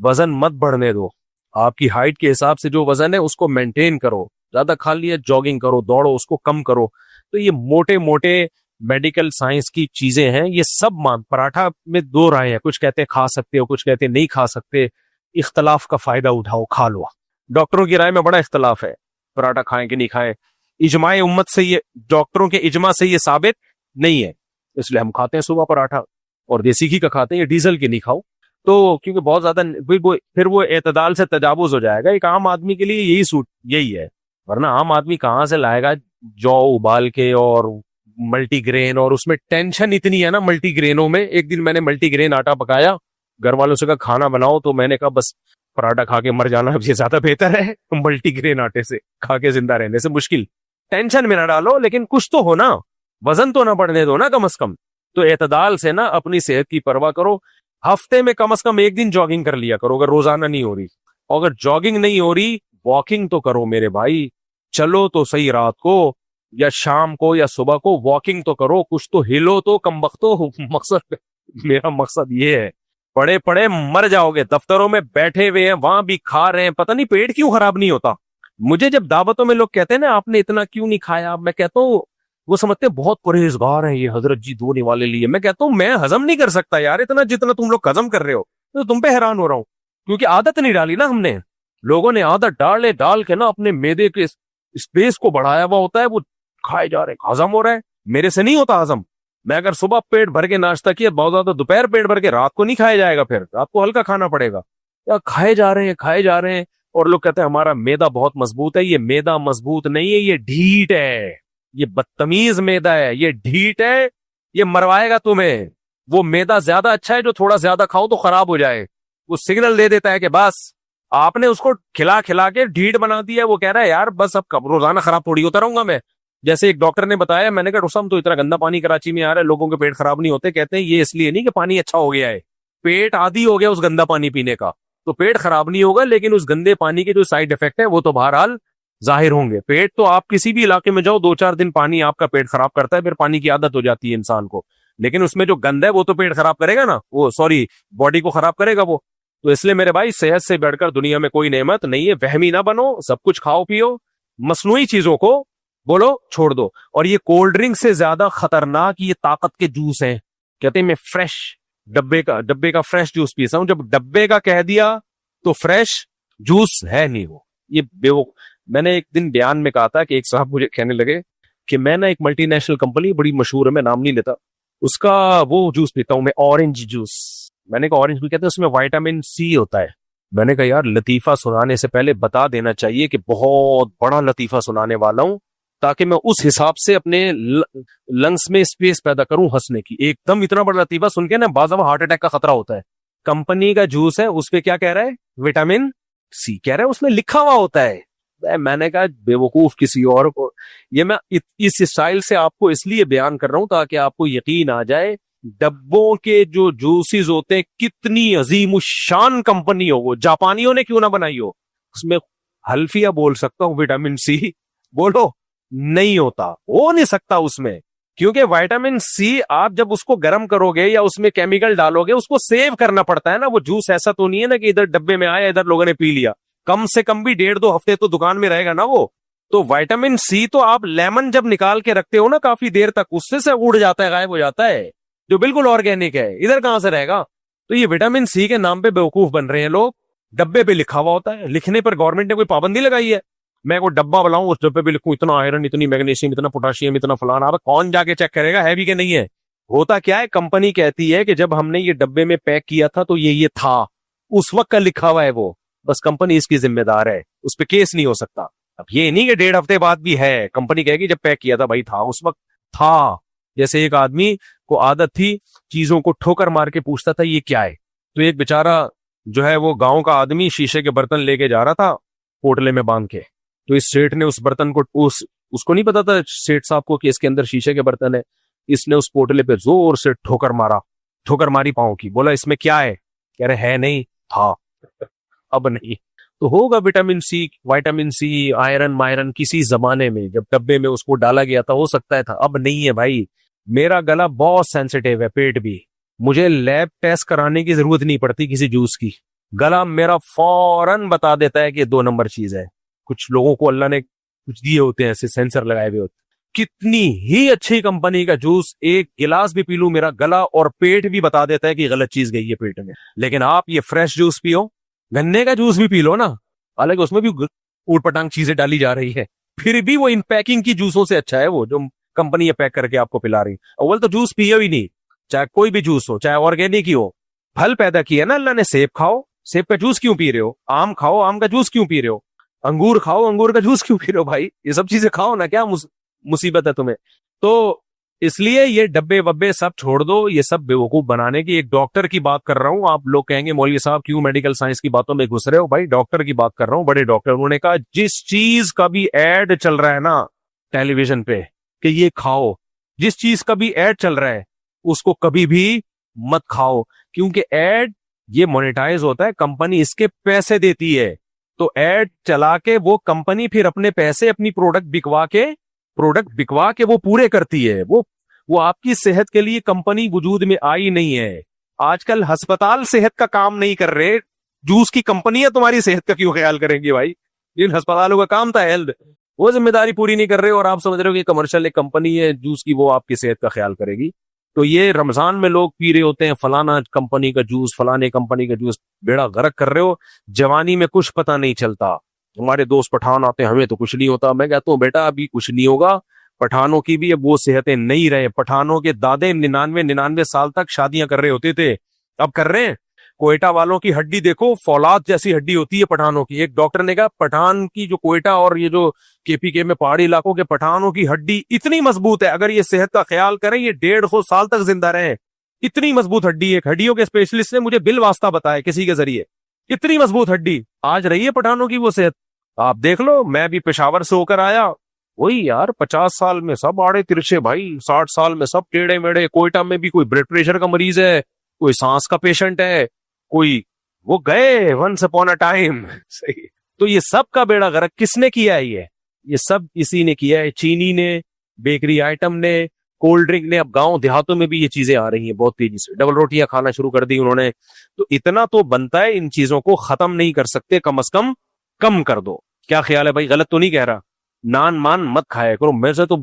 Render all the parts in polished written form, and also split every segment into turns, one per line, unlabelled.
वजन मत बढ़ने दो। आपकी हाइट के हिसाब से जो वजन है उसको मेंटेन करो। ज्यादा खा लिया, जॉगिंग करो, दौड़ो, उसको कम करो। तो ये मोटे मोटे मेडिकल साइंस की चीजें हैं, ये सब मान। पराठा में दो राय है, कुछ कहते हैं खा सकते हो, कुछ कहते हैं नहीं खा सकते। इख्तलाफ का फायदा उठाओ, खा लो। डॉक्टरों की राय में बड़ा इख्तलाफ है, पराठा खाएं कि नहीं खाएं। इजमाए उम्मत से ये, डॉक्टरों के इजमा से ये साबित नहीं है, इसलिए हम खाते हैं सुबह पराठा। और देसी घी का खाते हैं, ये डीजल के नहीं खाओ। तो क्योंकि बहुत ज्यादा फिर वो एतदाल से तजावुज हो जाएगा। एक आम आदमी के लिए यही सूट यही है, वरना आम आदमी कहाँ से लाएगा जौ उबाल के और मल्टीग्रेन। और उसमें टेंशन इतनी है ना मल्टीग्रेनों में। एक दिन मैंने मल्टीग्रेन आटा पकाया, घर वालों से कहा खाना बनाओ, तो मैंने कहा बस पराठा खा के मर जाना ये ज्यादा बेहतर है मल्टीग्रेन आटे से खा के जिंदा रहने से। मुश्किल, टेंशन में ना डालो, लेकिन कुछ तो हो ना, वजन तो ना बढ़ने दो ना कम से कम। तो एतदाल से ना अपनी सेहत की परवाह करो। हफ्ते में कम से कम एक दिन जॉगिंग कर लिया करो, अगर रोजाना नहीं हो रही। और अगर जॉगिंग नहीं हो रही, वॉकिंग तो करो मेरे भाई। चलो तो सही, रात को या शाम को या सुबह को वॉकिंग तो करो, कुछ तो हिलो तो कम वक्तो। मकसद, मेरा मकसद ये है। पड़े पड़े मर जाओगे, दफ्तरों में बैठे हुए हैं, वहां भी खा रहे हैं, पता नहीं पेट क्यों खराब नहीं होता। मुझे जब दावतों में लोग कहते हैं ना आपने इतना क्यों नहीं खाया, मैं कहता हूँ वो समझते हैं बहुत परहेजगार हैं ये हजरत जी, धोने वाले लिए। मैं कहता हूँ मैं हजम नहीं कर सकता यार इतना जितना तुम लोग हजम कर रहे हो। तो तुम पे हैरान हो रहा हूँ, क्योंकि आदत नहीं डाली ना हमने। लोगों ने आदत डाल के ना अपने मैदे के स्पेस को बढ़ाया हुआ होता है, वो खाए जा रहे, हजम हो रहा है। मेरे से नहीं होता हजम। मैं अगर सुबह पेट भर के नाश्ता किया, बहुत ज्यादा दोपहर पेट भर के, रात को नहीं खाया जाएगा, फिर रात को हल्का खाना पड़ेगा। या खाए जा रहे हैं। और लोग कहते हैं हमारा मैदा बहुत मजबूत है। ये मैदा मजबूत नहीं है, ये ढीठ है, ये बदतमीज मैदा है, ये ढीठ है, ये मरवाएगा तुम्हें। वो मैदा ज्यादा अच्छा है जो थोड़ा ज्यादा खाओ तो खराब हो जाए। वो सिग्नल दे देता है कि बस आपने उसको खिला खिला के ढीठ बना दिया। वो कह रहा है यार बस अब रोजाना खराब थोड़ी होता रहूंगा मैं। जैसे एक डॉक्टर ने बताया, मैंने कहा रुसम तो इतना गंदा पानी कराची में आ रहा है, लोगों के पेट खराब नहीं होते। कहते हैं ये इसलिए नहीं कि पानी अच्छा हो गया है, पेट आदी हो गया उस गंदा पानी पीने का, तो पेट खराब नहीं होगा, लेकिन उस गंदे पानी के जो साइड इफेक्ट है वो तो बहरहाल जाहिर होंगे। पेट तो आप किसी भी इलाके में जाओ, 2-4 दिन पानी आपका पेट खराब करता है, फिर पानी की आदत हो जाती है इंसान को। लेकिन उसमें जो गंद है वो तो पेट खराब करेगा ना, वो सॉरी बॉडी को खराब करेगा वो। तो इसलिए मेरे भाई सेहत से बढ़कर दुनिया में कोई नेमत नहीं है। वहमी ना बनो, सब कुछ खाओ पियो, मसनूई चीजों को बोलो छोड़ दो। और ये कोल्ड ड्रिंक से ज्यादा खतरनाक ये ताकत के जूस हैं। कहते हैं मैं फ्रेश डब्बे का फ्रेश जूस पीता हूं। जब डब्बे का कह दिया तो फ्रेश जूस है नहीं वो। ये मैंने एक दिन बयान में कहा था कि एक साहब मुझे कहने लगे कि मैं ना एक मल्टीनेशनल कंपनी बड़ी मशहूर है, मैं नाम नहीं लेता, उसका वो जूस पीता हूं मैं, ऑरेंज जूस। मैंने कहा ऑरेंज भी कहते हैं, उसमें विटामिन सी होता है। मैंने कहा यार लतीफा सुनाने से पहले बता देना चाहिए कि बहुत बड़ा लतीफा सुनाने वाला हूं, ताकि मैं उस हिसाब से अपने लंग्स में स्पेस पैदा करूं हंसने की। एकदम इतना बड़ा लतीफा सुन के ना बाज़ हार्ट अटैक का खतरा होता है। कंपनी का जूस है, उस पे क्या कह रहा है, विटामिन सी कह रहा है, उसमें लिखा हुआ होता है। मैंने कहा बेवकूफ किसी और को। ये मैं इस स्टाइल से आपको इसलिए बयान कर रहा हूं ताकि आपको यकीन आ जाए डब्बों के जो जूसेस होते हैं कितनी अजीम शान कंपनी हो, वो जापानियों ने क्यों ना बनाई हो। उसमें हल्फिया बोल सकता हूं, विटामिन सी बोलो नहीं होता, हो नहीं सकता उसमें, क्योंकि विटामिन सी आप जब उसको गर्म करोगे या उसमें केमिकल डालोगे, उसको सेव करना पड़ता है ना। वो जूस ऐसा तो नहीं है ना कि इधर डब्बे में आया इधर लोगों ने पी लिया। कम से कम भी 1.5-2 हफ्ते तो दुकान में रहेगा ना वो। तो विटामिन सी तो आप लेमन जब निकाल के रखते हो ना काफी देर तक, उससे से उड़ जाता है, गायब हो जाता है, जो बिल्कुल ऑर्गेनिक है। इधर कहां से रहेगा। तो ये विटामिन सी के नाम पे बेवकूफ बन रहे हैं लोग। डब्बे पे लिखा हुआ होता है, लिखने पर गवर्नमेंट ने कोई पाबंदी लगाई है। मैं कोई डब्बा बनाऊं, उस डब्बे पे लिखूं इतना आयरन, इतनी मैग्नीशियम, इतना पोटाशियम, इतना फलाना, अब कौन जाके चेक करेगा है भी कि नहीं है। होता क्या है, कंपनी कहती है कि जब हमने ये डब्बे में पैक किया था तो ये था, उस वक्त का लिखा हुआ है वो, बस कंपनी इसकी जिम्मेदार है, उस पर केस नहीं हो सकता। अब ये नहीं कि 1.5 हफ्ते बाद भी है, कंपनी कहेगी जब पैक किया था भाई था, उस वक्त था। जैसे एक आदमी को आदत थी चीजों को ठोकर मार के पूछता था ये क्या है। तो एक बेचारा जो है वो गांव का आदमी शीशे के बर्तन लेके जा रहा था पोटले में बांध के। तो इस सेठ ने उस बर्तन को उसको नहीं पता था सेठ साहब को कि इसके अंदर शीशे के बर्तन है। इसने उस पोटले पे जोर से ठोकर मारी पांव की। बोला इसमें क्या है, कह रहे है नहीं, था अब नहीं। तो होगा विटामिन सी आयरन मायरन किसी जमाने में जब डब्बे में उसको डाला गया था, हो सकता है था, अब नहीं है भाई। मेरा गला बहुत सेंसिटिव है, पेट भी, मुझे लैब टेस्ट कराने की जरूरत नहीं पड़ती किसी जूस की। गला मेरा फौरन बता देता है कि ये 2 नंबर चीज है। कुछ लोगों को अल्लाह ने कुछ दिए होते हैं, ऐसे सेंसर लगाए हुए होते हैं। कितनी ही अच्छी कंपनी का जूस एक गिलास भी पी लूं, मेरा गला और पेट भी बता देता है कि गलत चीज गई है पेट में। लेकिन आप ये फ्रेश जूस पियो, गन्ने का जूस भी पी लो ना, हालांकि उसमें भी ऊटपटांग चीजें डाली जा रही है, फिर भी वो इन पैकिंग की जूसों से अच्छा है वो जो कंपनी ये पैक करके आपको पिला रही। अव्वल तो जूस पियो ही नहीं, चाहे कोई भी जूस हो, चाहे ऑर्गेनिक ही हो। फल पैदा किया ना अल्लाह ने, सेब खाओ, सेब का जूस क्यों पी रहे हो? आम खाओ, आम का जूस क्यों पी रहे हो? अंगूर खाओ, अंगूर का जूस क्यों पी रहे हो? भाई ये सब चीजें खाओ ना, क्या मुसीबत है तुम्हें? तो इसलिए ये डब्बे वब्बे सब छोड़ दो, ये सब बेवकूफ बनाने की। एक डॉक्टर की बात कर रहा हूं। आप लोग कहेंगे मौलवी साहब क्यों मेडिकल साइंस की बातों में घुस रहे हो? भाई डॉक्टर की बात कर रहा हूं, बड़े डॉक्टर। उन्होंने कहा जिस चीज का भी एड चल रहा है ना टेलीविजन पे कि ये खाओ, जिस चीज का भी एड चल रहा है उसको कभी भी मत खाओ, क्योंकि एड ये मोनेटाइज होता है, कंपनी इसके पैसे देती है। तो एड चला के वो कंपनी फिर अपने पैसे अपनी प्रोडक्ट बिकवा के वो पूरे करती है। वो आपकी सेहत के लिए कंपनी वजूद में आई नहीं है। आजकल अस्पताल सेहत का काम नहीं कर रहे, जूस की कंपनियां तुम्हारी सेहत का क्यों ख्याल करेंगी भाई? जिन अस्पतालों का काम था हेल्थ, वो जिम्मेदारी पूरी नहीं कर रहे और आप समझ रहे हो कि कमर्शियल एक कंपनी है जूस की, वो आपकी सेहत का ख्याल करेगी। तो ये रमजान में लोग पी रहे होते हैं फलाना कंपनी का जूस, फलाने कंपनी का जूस, बेड़ा गर्क कर रहे हो। जवानी में कुछ पता नहीं चलता। हमारे दोस्त पठान आते हैं, हमें तो कुछ नहीं होता। मैं कहता हूँ बेटा अभी कुछ नहीं होगा, पठानों की भी अब वो सेहतें नहीं रहे। पठानों के दादे 99 साल तक शादियां कर रहे होते थे, अब कर रहे हैं। कोयटा वालों की हड्डी देखो, फौलाद जैसी हड्डी होती है पठानों की। एक डॉक्टर ने कहा पठान की जो कोयटा और ये जो केपीके में पहाड़ी इलाकों के पठानों की हड्डी इतनी मजबूत है, अगर ये सेहत का ख्याल करें ये 150 साल तक जिंदा रहे। इतनी मजबूत हड्डी, एक हड्डियों के स्पेशलिस्ट ने मुझे बिल वास्ता बताया किसी के जरिए, इतनी मजबूत हड्डी आज रही है पठानों की वो सेहत। आप देख लो, मैं भी पेशावर से होकर आया, वही यार 50 साल में सब आड़े तिरछे भाई, 60 साल में सब टेढ़े मेढ़े। कोयटा में भी कोई ब्लड प्रेशर का मरीज है, कोई सांस का पेशेंट है, कोई वो गए वंस अपॉन अ टाइम। सही। तो ये सब का बेड़ा गर्क किसने किया है? ये सब इसी ने किया है, चीनी ने, बेकरी आइटम ने, कोल्ड ड्रिंक ने। अब गांव देहातों में भी ये चीजें आ रही हैं बहुत तेजी से, डबल रोटियां खाना शुरू कर दी उन्होंने। तो इतना तो बनता है, इन चीजों को खत्म नहीं कर सकते, कम से कम कम कर दो। क्या ख्याल है भाई? गलत तो नहीं कह रहा? नान मान मत खाया करो। मेरे से तो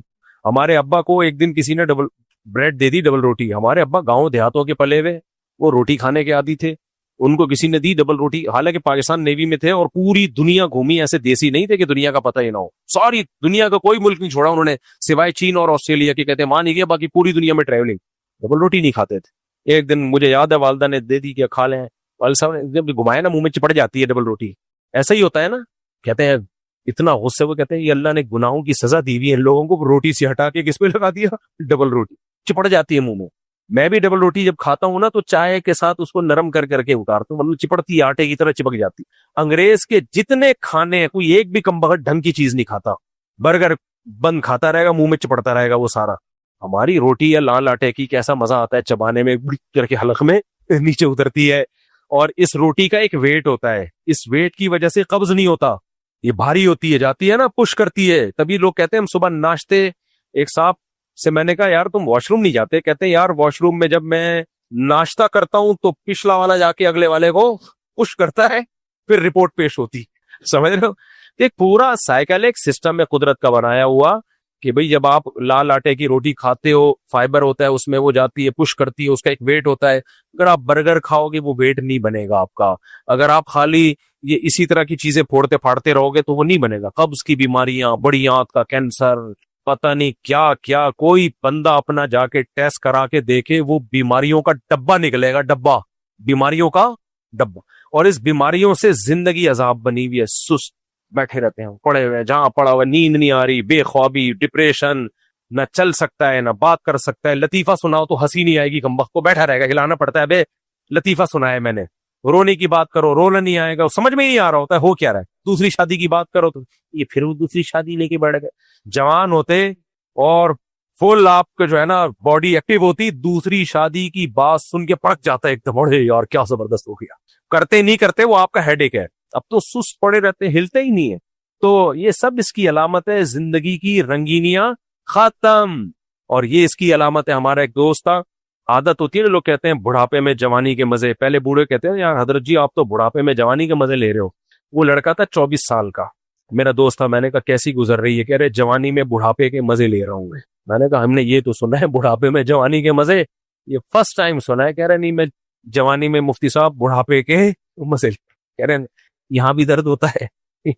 हमारे अब्बा को एक दिन किसी ने डबल ब्रेड दे दी, डबल रोटी। हमारे अब्बा गांव देहातों के पले हुए, वो रोटी खाने के आदी थे, उनको किसी ने दी डबल रोटी। हालांकि पाकिस्तान नेवी में थे और पूरी दुनिया घूमी, ऐसे देसी नहीं थे कि दुनिया का पता ही ना हो। सारी दुनिया का कोई मुल्क नहीं छोड़ा उन्होंने सिवाय चीन और ऑस्ट्रेलिया के, कहते मान ही गया, बाकी पूरी दुनिया में ट्रेवलिंग। डबल रोटी नहीं खाते थे। एक दिन मुझे याद है वालदा ने दे दी कि खा लें। वालिद साहब ने जब घुमाया ना, मुंह में चिपट जाती है डबल रोटी। ऐसा ही होता है ना, कहते हैं इतना गुस्से, वो कहते हैं ये अल्लाह ने गुनाहों की सजा दी हुई है इन लोगों को, रोटी से हटा के किस पे लगा दिया, डबल रोटी, चिपट जाती है मुंह में। मैं भी डबल रोटी जब खाता हूं ना तो चाय के साथ उसको नरम कर करके उतारता हूं, मतलब चिपड़ती आटे की तरह चिपक जाती। अंग्रेज के जितने खाने हैं, कोई एक भी कम बखत ढंग की चीज नहीं खाता। बर्गर बंद खाता रहेगा, मुंह में चिपड़ता रहेगा वो सारा। हमारी रोटी या लाल आटे की कैसा मजा आता है चबाने में, करके हलक में नीचे उतरती है। और इस रोटी का एक वेट होता है, इस वेट की वजह से कब्ज नहीं होता, ये भारी होती है, जाती है ना, पुश करती है। तभी लोग कहते हैं हम सुबह नाश्ते, एक साहब से मैंने कहा यार तुम वॉशरूम नहीं जाते? कहते हैं यार वॉशरूम में जब मैं नाश्ता करता हूं तो पिछला वाला जाके अगले वाले को पुश करता है, फिर रिपोर्ट पेश होती। समझ रहे हो? एक पूरा साइकिल, एक सिस्टम है कुदरत का बनाया हुआ कि भाई जब आप लाल आटे की रोटी खाते हो, फाइबर होता है उसमें, वो जाती है, पुश करती है, उसका एक वेट होता है। अगर आप बर्गर खाओगे वो वेट नहीं बनेगा आपका। अगर आप खाली ये इसी तरह की चीजें फोड़ते फाड़ते रहोगे तो वो नहीं बनेगा। कब्ज की बीमारियां, बड़ी आंत का कैंसर, पता नहीं क्या क्या। कोई बंदा अपना जाके टेस्ट करा के देखे, वो बीमारियों का डब्बा निकलेगा, डब्बा, बीमारियों का डब्बा। और इस बीमारियों से जिंदगी अजाब बनी हुई है। सुस्त बैठे रहते हैं, पड़े हुए, जहां पड़ा हुआ, नींद नहीं आ रही, बेख्वाबी, डिप्रेशन, न चल सकता है न बात कर सकता है। लतीफा सुनाओ तो हंसी नहीं आएगी, कमबख्त को बैठा रहेगा, हिलाना पड़ता है, बे लतीफा सुनाया मैंने। रोने की बात करो, रोना नहीं आएगा, समझ में ही नहीं आ रहा होता है हो क्या रहा है। दूसरी शादी की बात करो तो ये फिर वो दूसरी शादी लेके बैठ गए। जवान होते और फुल आपका जो है ना बॉडी एक्टिव होती, दूसरी शादी की बात सुन के पड़क जाता है एकदम, अरे यार क्या जबरदस्त हो गया। करते नहीं करते वो आपका हेडेक है। अब तो सुस्त पड़े रहते, हिलते ही नहीं है। तो ये सब इसकी अलामत है, जिंदगी की रंगीनियां खत्म। और ये इसकी अलामत है। हमारा एक दोस्त था, आदत होती है ना, लोग कहते हैं बुढ़ापे में जवानी के मजे। पहले बूढ़े कहते हैं यार हजरत जी आप तो बुढ़ापे में जवानी के मजे ले रहे हो। वो लड़का था 24 साल का, मेरा दोस्त था। मैंने कहा कैसी गुजर रही है? कह रहे जवानी में बुढ़ापे के मजे ले रहा हूं मैं। मैंने कहा हमने ये तो सुना है बुढ़ापे में जवानी के मजे, ये फर्स्ट टाइम सुना है। कह रहे नहीं, मैं जवानी में मुफ्ती साहब बुढ़ापे के मजे। कह रहे यहाँ भी दर्द होता है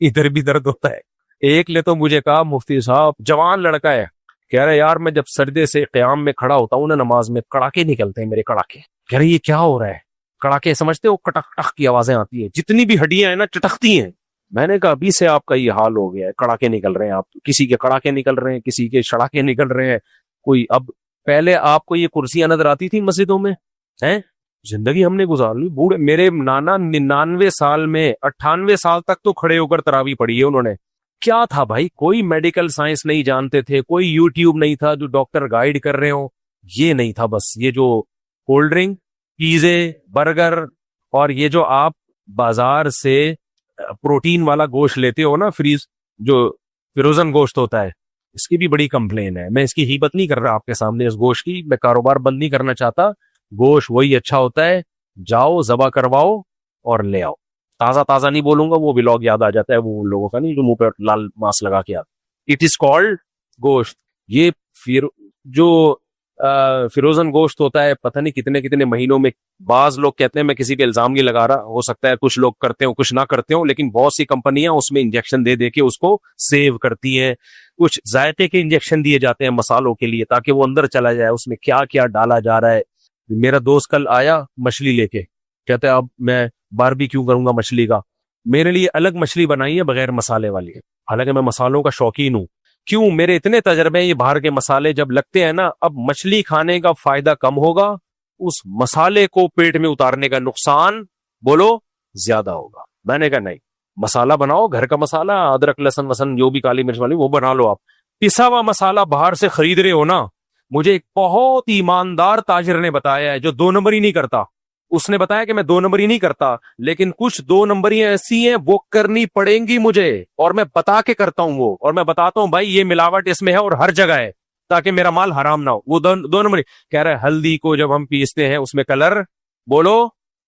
इधर भी दर्द होता है। एक ले तो मुझे कहा मुफ्ती साहब, जवान लड़का है, कह रहे यार मैं जब सर्दे से क़याम में खड़ा होता हूँ ना नमाज में, कड़ाके निकलते हैं मेरे, कड़ाके। कह रहे ये क्या हो रहा है? कड़ाके समझते हो, कटक टक की आवाजें आती है, जितनी भी हड्डियां हैं ना चटकती हैं। मैंने कहा अभी से आपका ये हाल हो गया है, कड़ाके निकल रहे हैं आप, किसी के कड़ाके निकल रहे हैं, किसी के शड़ाके निकल रहे हैं। कोई अब, पहले आपको ये कुर्सियां नजर आती थी मस्जिदों में, हैं? जिंदगी हमने गुजार ली। बूढ़े मेरे नाना 99 साल में 98 साल तक तो खड़े होकर तरावी पढ़ी है उन्होंने। क्या था भाई, कोई मेडिकल साइंस नहीं जानते थे, कोई यूट्यूब नहीं था जो डॉक्टर गाइड कर रहे हो, ये नहीं था। बस ये जो कोल्ड ड्रिंक, पिज़्ज़े, बर्गर, और ये जो आप बाजार से प्रोटीन वाला गोश्त लेते हो ना, फ्रीज जो फ्रोजन गोश्त होता है, इसकी भी बड़ी कंप्लेन है। मैं इसकी हिम्मत नहीं कर रहा आपके सामने इस गोश्त की, मैं कारोबार बंद नहीं करना चाहता। गोश्त वही अच्छा होता है, जाओ जबा करवाओ और ले आओ। ताजा ताजा नहीं बोलूंगा, वो व्लॉग याद आ जाता है वो उन लोगों का नहीं जो मुंह पे लाल मास्क लगा के आता। इट इज कॉल्ड गोश्त। ये फिर जो फिरोजन गोश्त होता है, पता नहीं कितने कितने महीनों में। बाज लोग कहते हैं, मैं किसी पे इल्जाम नहीं लगा रहा, हो सकता है कुछ लोग करते हो कुछ ना करते हो, लेकिन बहुत सी कंपनियां उसमें इंजेक्शन दे दे के उसको सेव करती हैं। कुछ जायके के इंजेक्शन दिए जाते हैं मसालों के लिए ताकि वो अंदर चला जाए, उसमें क्या क्या डाला जा रहा है। मेरा दोस्त कल आया मछली लेके, कहते हैं अब मैं बारबेक्यू करूंगा मछली का। मेरे लिए अलग मछली बनाई है बगैर मसाले वाली, हालांकि मैं मसालों का शौकीन हूं। क्यों? मेरे इतने तजर्बे हैं, ये बाहर के मसाले जब लगते हैं ना, अब मछली खाने का फायदा कम होगा, उस मसाले को पेट में उतारने का नुकसान बोलो ज्यादा होगा। मैंने कहा नहीं, मसाला बनाओ घर का मसाला, अदरक लहसुन वसन जो भी काली मिर्च वाली वो बना लो। आप पिसा हुआ मसाला बाहर से खरीद रहे हो ना, मुझे एक बहुत ईमानदार ताजिर ने बताया है जो 2 नंबर ही नहीं करता। उसने बताया कि मैं 2 नंबर ही नहीं करता, लेकिन कुछ 2 नंबरियां ऐसी हैं वो करनी पड़ेंगी मुझे, और मैं बता के करता हूं वो। और मैं बताता हूं भाई ये मिलावट इसमें है और हर जगह है, ताकि मेरा माल हराम ना हो। वो 2 नंबर कह रहा है। हल्दी को जब हम पीसते हैं उसमें कलर बोलो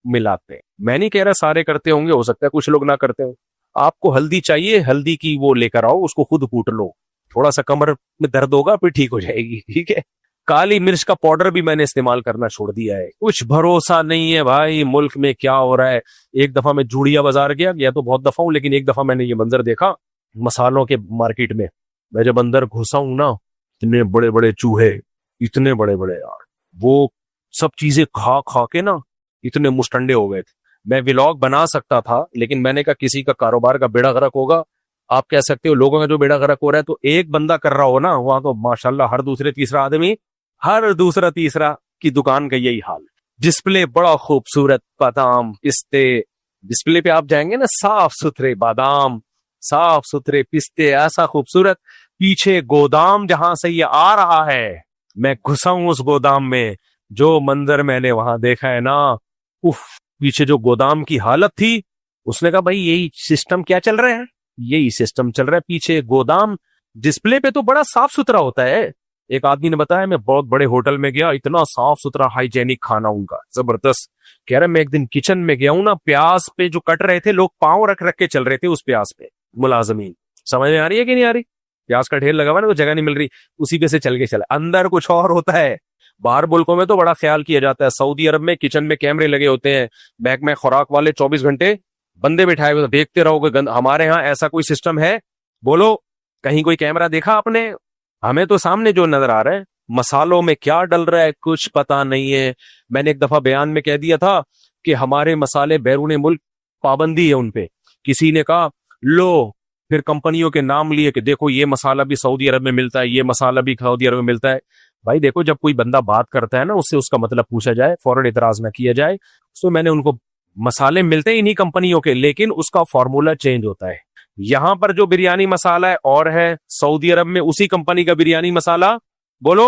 मिलाते हैं। मैं नहीं कह रहा सारे करते होंगे, हो सकता है कुछ लोग ना करते हो। आपको हल्दी चाहिए, हल्दी की वो लेकर आओ, उसको खुद कूट लो, थोड़ा सा कमर में दर्द होगा फिर ठीक हो जाएगी, ठीक है। काली मिर्च का पाउडर भी मैंने इस्तेमाल करना छोड़ दिया है। कुछ भरोसा नहीं है भाई मुल्क में क्या हो रहा है। एक दफा मैं जूड़िया बाजार गया तो बहुत दफा हूं, लेकिन एक दफा मैंने ये मंजर देखा मसालों के मार्केट में। मैं जब अंदर घुसा हूं ना, इतने बड़े बड़े चूहे, इतने बड़े बड़े यार, वो सब चीजें खा खा के ना इतने मुस्टंडे हो गए थे। मैं व्लॉग बना सकता था, लेकिन मैंने कहा किसी का कारोबार का बेड़ा गर्क होगा। आप कह सकते हो लोगों का जो बेड़ा गर्क हो रहा है, तो एक बंदा कर रहा हो ना, वहां तो माशाल्लाह हर दूसरे तीसरा की दुकान का यही हाल। डिस्प्ले बड़ा खूबसूरत, बादाम पिस्ते, डिस्प्ले पे आप जाएंगे ना, साफ सुथरे बादाम, साफ सुथरे पिस्ते, ऐसा खूबसूरत। पीछे गोदाम जहां से ये आ रहा है, मैं घुसा हूं उस गोदाम में, जो मंजर मैंने वहां देखा है ना, उफ। पीछे जो गोदाम की हालत थी, उसने कहा भाई यही सिस्टम क्या चल रहा है, यही सिस्टम चल रहा है। पीछे गोदाम, डिस्प्ले पे तो बड़ा साफ सुथरा होता है। एक आदमी ने बताया, मैं बहुत बड़े होटल में गया, इतना साफ सुथरा हाइजेनिक खाना उनका जबरदस्त। कह रहा मैं एक दिन किचन में गया हूं ना, प्याज पे जो कट रहे थे लोग, पांव रख रख के चल रहे थे उस प्याज पे, मुलाजमीन। समझ में आ रही है कि नहीं आ रही? प्याज का ढेर लगा हुआ ना, वो जगह नहीं मिल रही, उसी पे से चल के चला। अंदर कुछ और होता है। बाहर मुल्कों में तो बड़ा ख्याल किया जाता है। सऊदी अरब में किचन में कैमरे लगे होते हैं, बैग में खुराक वाले 24 घंटे बंदे बिठाए हुए, देखते रहोगे। हमारे यहाँ ऐसा कोई सिस्टम है? बोलो, कहीं कोई कैमरा देखा आपने? हमें तो सामने जो नजर आ रहा है, मसालों में क्या डल रहा है कुछ पता नहीं है। मैंने एक दफा बयान में कह दिया था कि हमारे मसाले बैरून मुल्क पाबंदी है उन पे। किसी ने कहा लो, फिर कंपनियों के नाम लिए कि देखो ये मसाला भी सऊदी अरब में मिलता है, ये मसाला भी सऊदी अरब में मिलता है। भाई देखो, जब कोई बंदा बात करता है ना, उससे उसका मतलब पूछा जाए, फौरन इतराज ना किया जाए। तो मैंने उनको, मसाले मिलते हैं इन्हीं कंपनियों के, लेकिन उसका फॉर्मूला चेंज होता है। यहां पर जो बिरयानी मसाला है और है, सऊदी अरब में उसी कंपनी का बिरयानी मसाला बोलो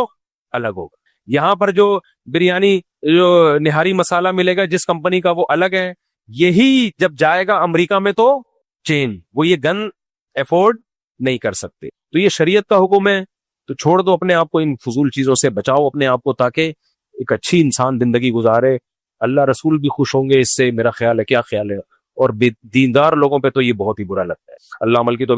अलग होगा। यहां पर जो बिरयानी, जो निहारी मसाला मिलेगा जिस कंपनी का, वो अलग है। यही जब जाएगा अमेरिका में तो चेन, वो ये गन अफोर्ड नहीं कर सकते। तो ये शरीयत का हुक्म है, तो छोड़ दो अपने आप को, इन फजूल चीजों से बचाओ अपने आप को, ताकि एक अच्छी इंसान जिंदगी गुजारे, अल्लाह रसूल भी खुश होंगे इससे, मेरा ख्याल है। क्या ख्याल है? और दीनदार लोगों पे तो ये बहुत ही बुरा लगता है। अल्लाह अमल की तो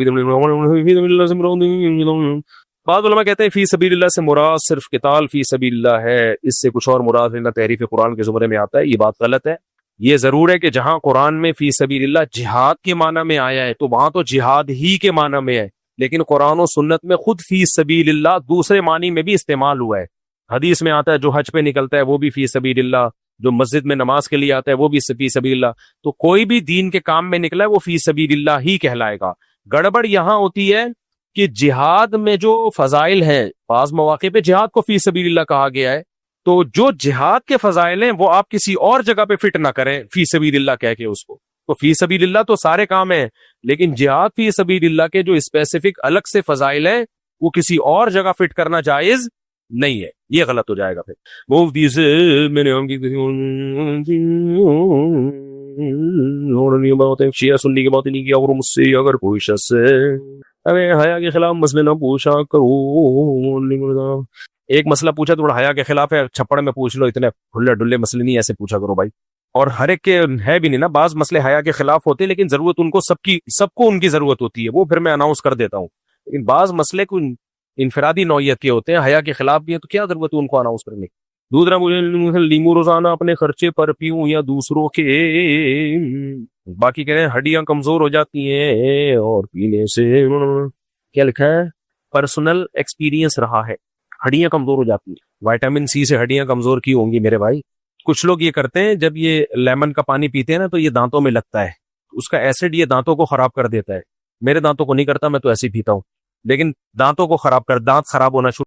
बाद उलमा कहते हैं फी सबीलिल्लाह से मुराद सिर्फ किताल फी सबीलिल्लाह है, इससे कुछ और मुराद लेना तहरीफ कुरान के जुमरे में आता है। ये बात गलत है। ये जरूर है कि जहां कुरान में फी सबीलिल्लाह जिहाद के माना में आया है तो वहां तो जिहाद ही के माना में है, लेकिन कुरान और सुन्नत में खुद फी सबीलिल्लाह दूसरे मानी में भी इस्तेमाल हुआ है। हदीस में आता है जो हज पे निकलता है वो भी फी सबीलिल्लाह, जो मस्जिद में नमाज के लिए आता है वो भी फी सबीलिल्लाह। तो कोई भी दीन के काम में निकला है वो फी सबीलिल्लाह ही कहलाएगा। गड़बड़ यहां होती है कि जिहाद में जो फजाइल हैं, बाज मौके पे जिहाद को फी सबीलिल्लाह कहा गया है, तो जो जिहाद के फजाइल हैं वो आप किसी और जगह पे फिट ना करें फी सबीलिल्लाह कह के उसको। तो फी सबीलिल्लाह तो सारे काम हैं, लेकिन जिहाद फी सबीलिल्लाह के जो स्पेसिफिक अलग से फजाइल हैं वो किसी और जगह फिट करना जायज नहीं है। ये गलत हो जाएगा। फिर मुफ्ती से मैंने शिया सुन्नी की बात नहीं किया, और मुझसे अगर कोई शख्स हमें हया के खिलाफ मसले ना पूछा करो। एक मसला पूछा तो हया के खिलाफ है, छप्पड़ में पूछ लो, इतने खुले डुल्ले मसले नहीं ऐसे पूछा करो भाई। और हर एक के है भी नहीं ना, बाज मसले हया के खिलाफ होते हैं लेकिन जरूरत उनको सबको उनकी जरूरत होती है, वो फिर मैं अनाउंस कर देता हूँ। लेकिन बाज मसले को इनफरादी नौयत के होते हैं, हया के खिलाफ भी है, तो क्या जरूरत है उनको अनाउंस करने की। दूसरा, मुझे लीमू रोजाना अपने खर्चे पर पीऊं या दूसरों के। बाकी कह रहे हैं हड्डियां कमजोर हो जाती हैं और पीने से, क्या लिखा है, पर्सनल एक्सपीरियंस रहा है, हड्डियां कमजोर हो जाती हैं। विटामिन सी से हड्डियां कमजोर की होंगी मेरे भाई। कुछ लोग ये करते हैं, जब ये लेमन का पानी पीते हैं ना तो ये दांतों में लगता है, उसका एसिड ये दांतों को खराब कर देता है। मेरे दांतों को नहीं करता, मैं तो ऐसे ही पीता हूँ, लेकिन दांतों को खराब दांत खराब होना शुरू